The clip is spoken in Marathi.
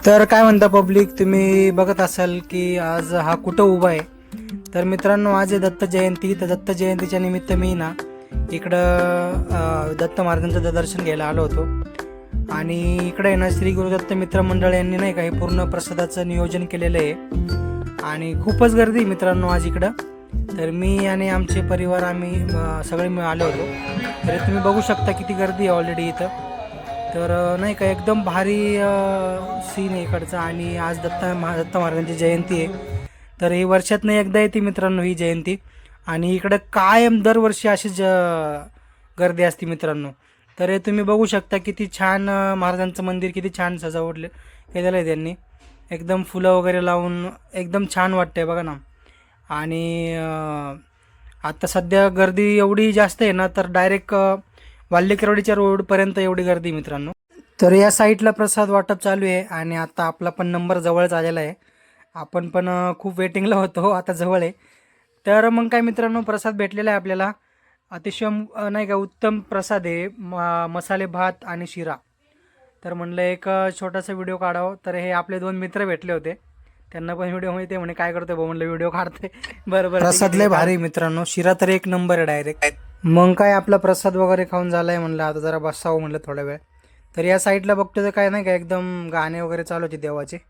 तर काय म्हणता पब्लिक, तुम्ही बघत असाल की आज हा कुठं उभा आहे. तर मित्रांनो, आज आहे दत्त जयंती. तर दत्त जयंतीच्या निमित्त मी ना इकडं दत्त महाराजांचं दर्शन घ्यायला आलो होतो. आणि इकडे आहे ना श्री गुरुदत्त मित्र मंडळ यांनी नाही काही पूर्ण प्रसादाचं नियोजन केलेलं आहे आणि खूपच गर्दी आहे मित्रांनो आज इकडं. तर मी आणि आमचे परिवार आम्ही सगळे आलो होतो. तर तुम्ही बघू शकता किती गर्दी आहे ऑलरेडी इथं. तर नाही का एकदम भारी सीन आहे इकडचा. आणि आज दत्त महाराजांची जयंती आहे. तर ही वर्षातनं एकदा येते मित्रांनो ही जयंती. आणि इकडं कायम दरवर्षी अशीच गर्दी असते मित्रांनो. तर हे तुम्ही बघू शकता किती छान महाराजांचं मंदिर किती छान सजावटले केलेलं आहे त्यांनी. एकदम फुलं वगैरे लावून एकदम छान वाटतंय बघा ना. आणि आता सध्या गर्दी एवढी जास्त आहे ना, तर डायरेक्ट वाल्यकरवाडीच्या रोडपर्यंत एवढी गर्दी मित्रांनो. तर या साईडला प्रसाद वाटप चालू आहे आणि आता आपला पण नंबर जवळच आलेला आहे. आपण पण खूप वेटिंगला होतो, आता जवळ आहे. तर मग काय मित्रांनो, प्रसाद भेटलेला आहे आपल्याला. अतिशय नाही का उत्तम प्रसाद आहे. मसाले भात आणि शिरा. तर म्हणलं एक छोटासा व्हिडिओ काढावं. तर हे आपले 2 मित्र भेटले होते, त्यांना पण व्हिडिओ मध्ये ते म्हणे काय करतोय भाऊ, म्हणलं व्हिडिओ काढते. बरोबर, प्रसाद लय भारी मित्रांनो, शिरा तर एक नंबर आहे डायरेक्ट. मग काय आपला प्रसाद वगैरे खाऊन झालाय, म्हणलं आता जरा बसावं म्हणलं थोडा वेळ. तर या साईडला बघतो तर काय नाही का एकदम गाणे वगैरे चालू होते देवाचे.